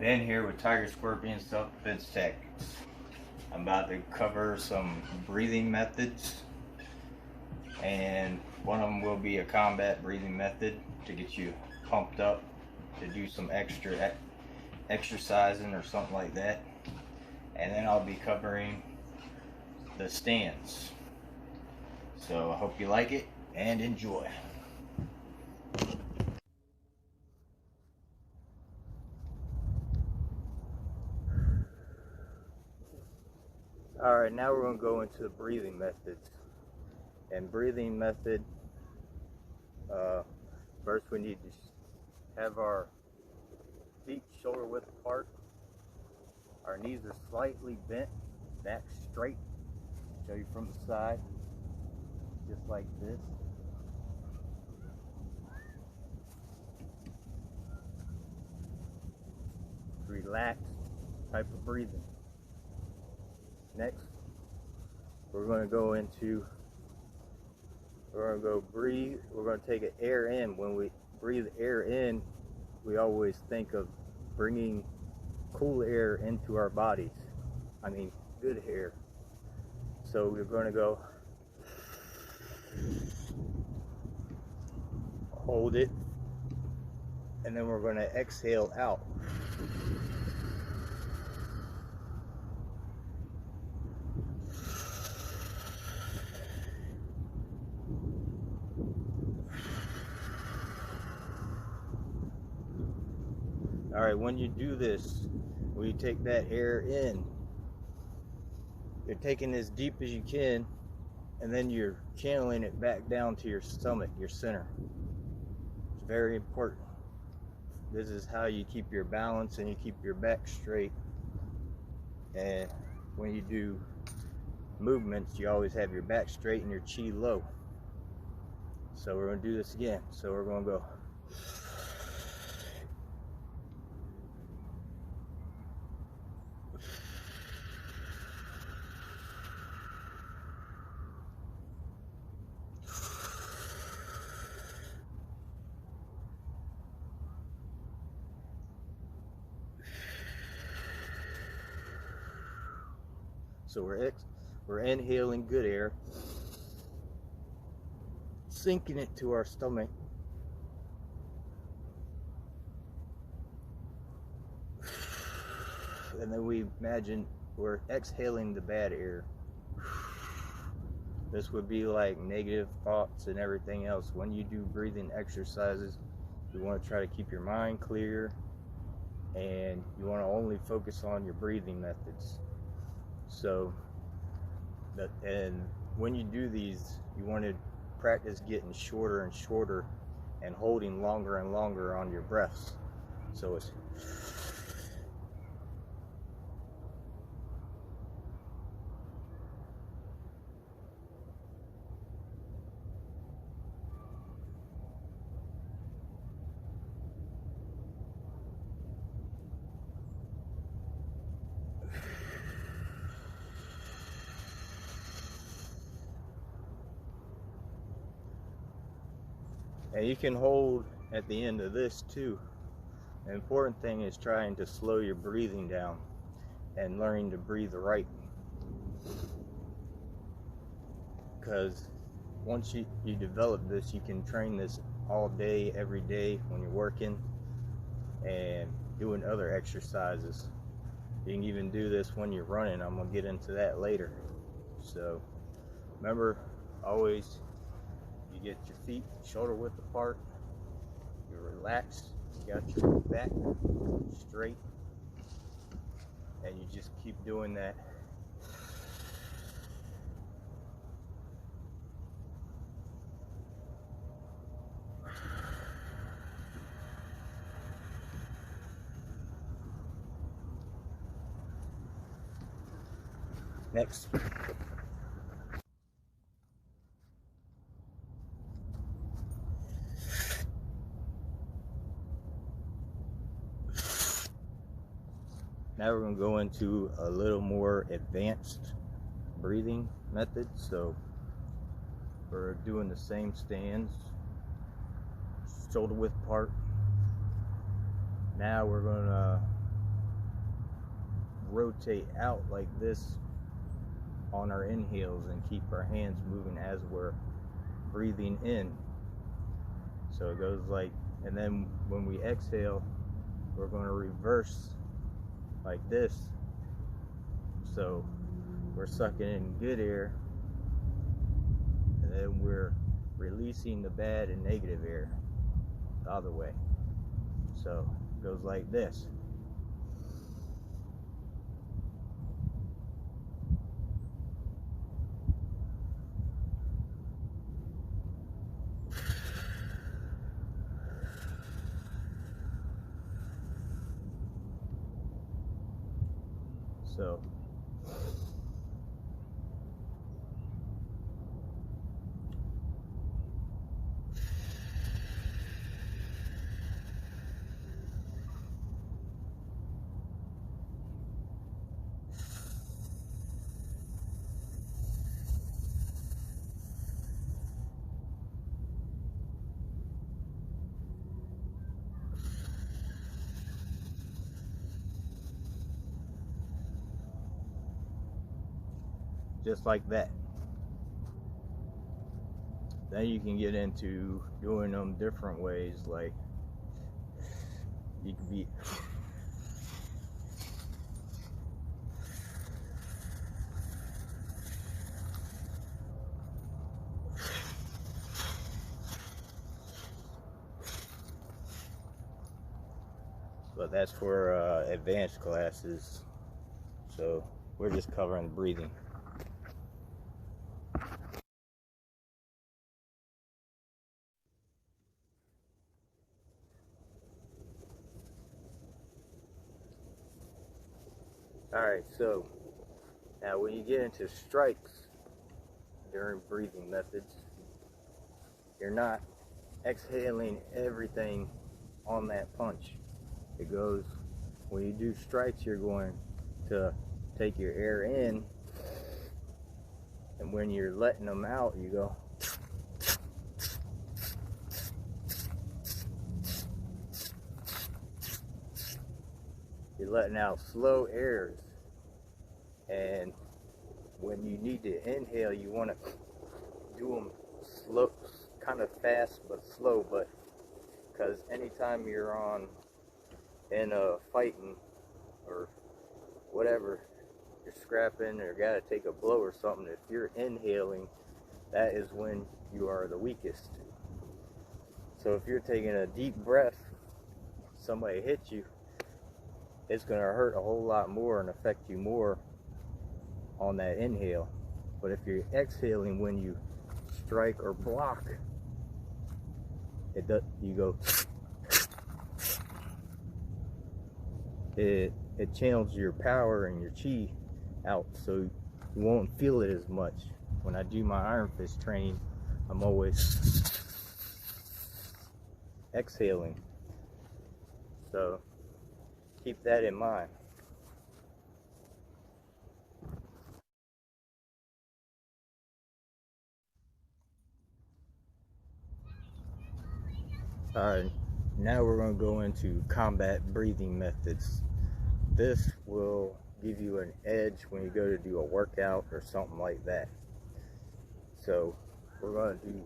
Ben here with Tiger Scorpion Self-Defense Tactics. I'm about to cover some breathing methods, and one of them will be a combat breathing method to get you pumped up to do some extra exercising or something like that. And then I'll be covering the stance. So I hope you like it and enjoy. Alright, now we're going to go into the breathing methods. And breathing method, first we need to have our feet shoulder width apart. Our knees are slightly bent, back straight. Show you from the side, just like this. Relaxed type of breathing. Next, we're going to go breathe. We're going to take an air in. When we breathe air in, we always think of bringing cool air into our bodies. I mean, good air. So we're going to go hold it, and then we're going to exhale out. Alright, when you do this, when you take that air in, you're taking as deep as you can, and then you're channeling it back down to your stomach, your center. It's very important. This is how you keep your balance and you keep your back straight. And when you do movements, you always have your back straight and your chi low. So we're going to do this again. So we're going to go. So we're inhaling good air, sinking it to our stomach, and then we imagine we're exhaling the bad air. This would be like negative thoughts and everything else. When you do breathing exercises, you want to try to keep your mind clear, and you want to only focus on your breathing methods. So, and when you do these, you want to practice getting shorter and shorter and holding longer and longer on your breaths. So it's and you can hold at the end of this too. The important thing is trying to slow your breathing down and learning to breathe right. Because once you develop this, you can train this all day, every day when you're working and doing other exercises. You can even do this when you're running. I'm going to get into that later. So remember, always you get your feet shoulder width apart, you're relaxed, you got your back straight, and you just keep doing that. Next. Now we're going to go into a little more advanced breathing method. So we're doing the same stands, shoulder width apart. Now we're going to rotate out like this on our inhales and keep our hands moving as we're breathing in. So it goes like, and then when we exhale, we're going to reverse like this. So we're sucking in good air, and then we're releasing the bad and negative air the other way. So it goes like this. So just like that. Then you can get into doing them different ways, like you can be but that's for advanced classes, so we're just covering breathing. Alright, so now when you get into strikes during breathing methods, you're not exhaling everything on that punch. It goes, when you do strikes, you're going to take your air in, and when you're letting them out, you go. You're letting out slow airs, and when you need to inhale, you want to do them slow, kind of fast but slow. But because anytime you're in a fighting or whatever, you're scrapping or gotta take a blow or something, if you're inhaling, that is when you are the weakest. So if you're taking a deep breath, somebody hits you, it's going to hurt a whole lot more and affect you more on that inhale. But if you're exhaling when you strike or block, it does, you go, it channels your power and your chi out, so you won't feel it as much. When I do my Iron Fist training, I'm always exhaling, so keep that in mind. Alright, now we're going to go into combat breathing methods. This will give you an edge when you go to do a workout or something like that. So we're going to do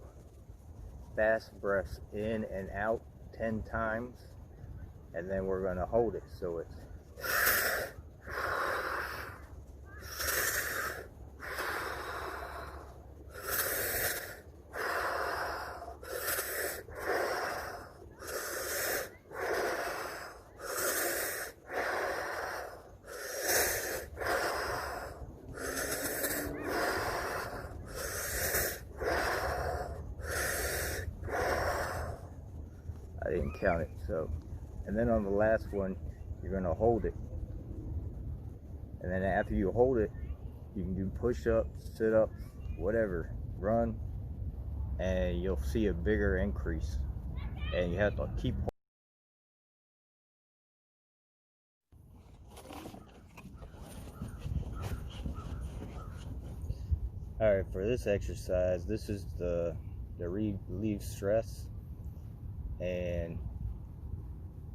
fast breaths in and out 10 times, and then we're going to hold it. So it's I didn't count it. So, and then on the last one, you're going to hold it. And then after you hold it, you can do push-ups, sit-ups, whatever, run, and you'll see a bigger increase. And you have to keep Alright, for this exercise, this is the relieve stress and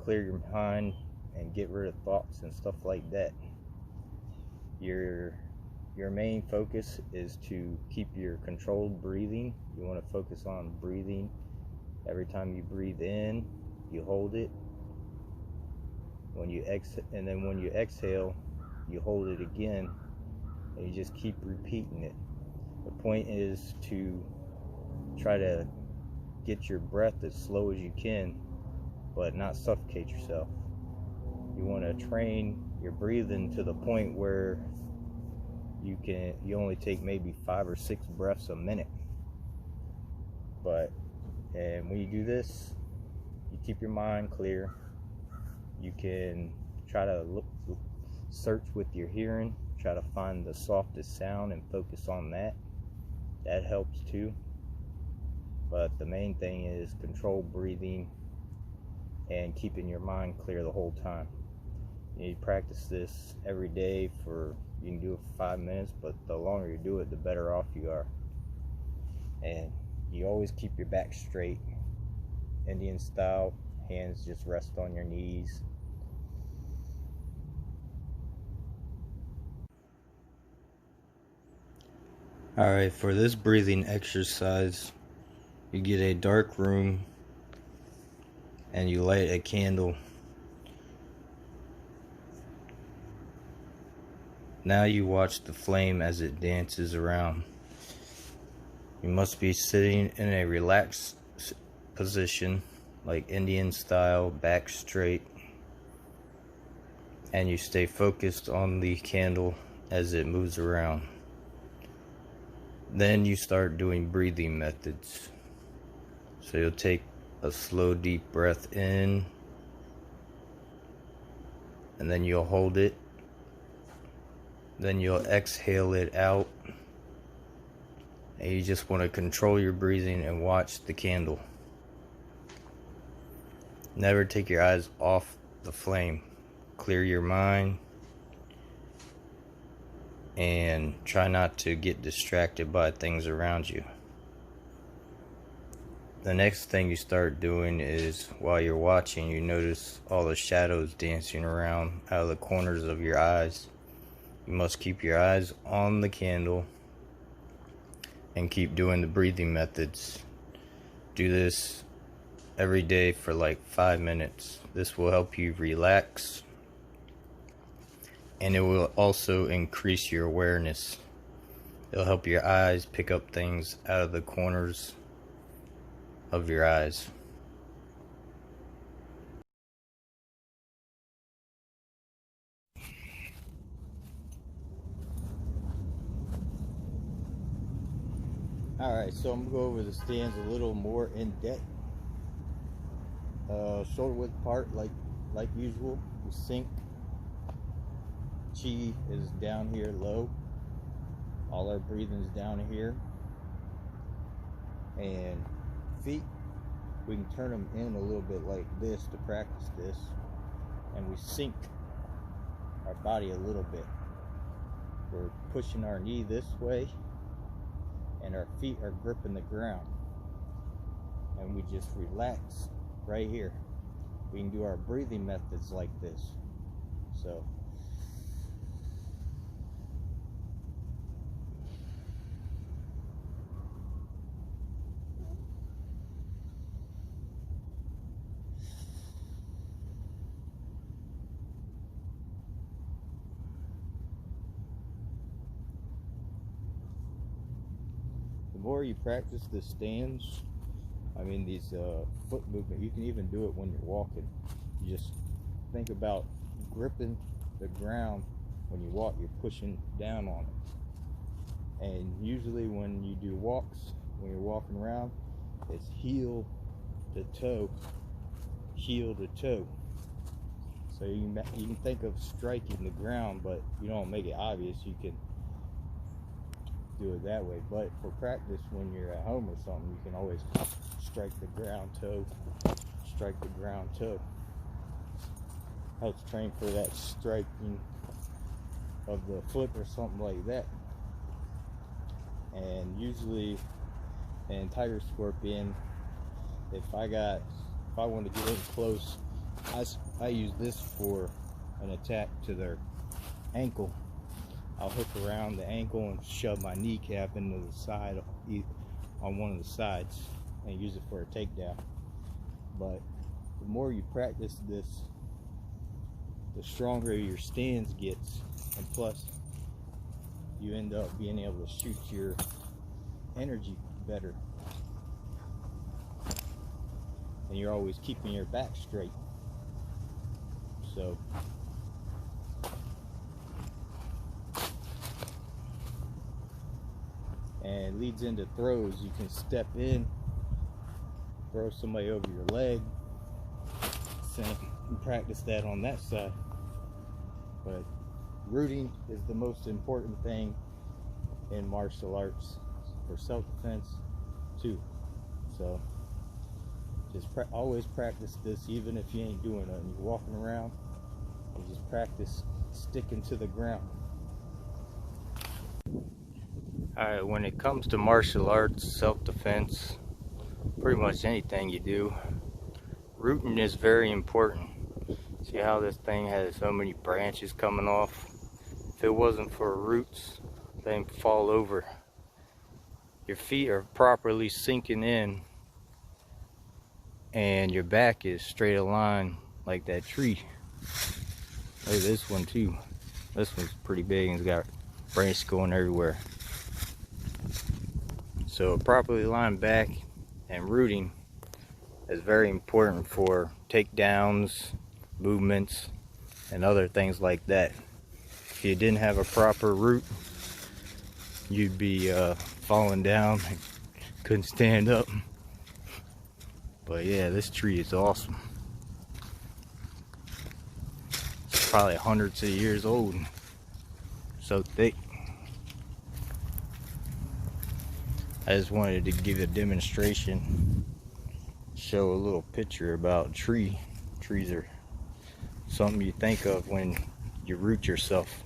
clear your mind and get rid of thoughts and stuff like that. your main focus is to keep your controlled breathing. You want to focus on breathing. Every time you breathe in, you hold it. When you and then when you exhale, you hold it again, and you just keep repeating it. The point is to try to get your breath as slow as you can, but not suffocate yourself. You want to train your breathing to the point where you only take maybe 5 or 6 breaths a minute. And when you do this, you keep your mind clear. You can try to search with your hearing, try to find the softest sound and focus on that. That helps too. But the main thing is controlled breathing and keeping your mind clear the whole time. You practice this every day you can do it for 5 minutes, but the longer you do it, the better off you are. And you always keep your back straight, Indian style. Hands just rest on your knees. Alright, for this breathing exercise, you get a dark room and you light a candle. Now you watch the flame as it dances around. You must be sitting in a relaxed position, like Indian style, back straight, and you stay focused on the candle as it moves around. Then you start doing breathing methods. So you'll take a slow deep breath in, and then you'll hold it. Then you'll exhale it out, and you just want to control your breathing and watch the candle. Never take your eyes off the flame. Clear your mind and try not to get distracted by things around you. The next thing you start doing is, while you're watching, you notice all the shadows dancing around out of the corners of your eyes. You must keep your eyes on the candle and keep doing the breathing methods. Do this every day for like 5 minutes. This will help you relax, and it will also increase your awareness. It'll help your eyes pick up things out of the corners of your eyes. Alright, so I'm going to go over the stands a little more in depth. Shoulder width apart like usual. We sink. Chi is down here low. All our breathing is down here. And feet, we can turn them in a little bit like this to practice this. And we sink our body a little bit. We're pushing our knee this way, and our feet are gripping the ground, and we just relax right here. We can do our breathing methods like this. So the more you practice the stands, these foot movement, you can even do it when you're walking. You just think about gripping the ground. When you walk, you're pushing down on it. And usually when you do walks, when you're walking around, it's heel to toe, heel to toe. So you can think of striking the ground, but you don't make it obvious. You can do it that way. But for practice, when you're at home or something, you can always strike the ground toe, strike the ground toe. Helps train for that striking of the foot or something like that. And usually in tiger scorpion, if I want to get in close, I use this for an attack to their ankle. I'll hook around the ankle and shove my kneecap into the side, on one of the sides, and use it for a takedown. But the more you practice this, the stronger your stance gets, and plus you end up being able to shoot your energy better, and you're always keeping your back straight. So and it leads into throws. You can step in, throw somebody over your leg, and practice that on that side. But rooting is the most important thing in martial arts for self-defense too. So just always practice this, even if you ain't doing nothing. You're walking around, you just practice sticking to the ground. Alright, when it comes to martial arts, self-defense, pretty much anything you do, rooting is very important. See how this thing has so many branches coming off? If it wasn't for roots, they'd fall over. Your feet are properly sinking in, and your back is straight aligned like that tree. Look at this one too. This one's pretty big and it's got branches going everywhere. So a properly aligned back and rooting is very important for takedowns, movements, and other things like that. If you didn't have a proper root, you'd be falling down and couldn't stand up. But yeah, this tree is awesome. It's probably hundreds of years old. So thick. I just wanted to give a demonstration, show a little picture about tree. Trees are something you think of when you root yourself.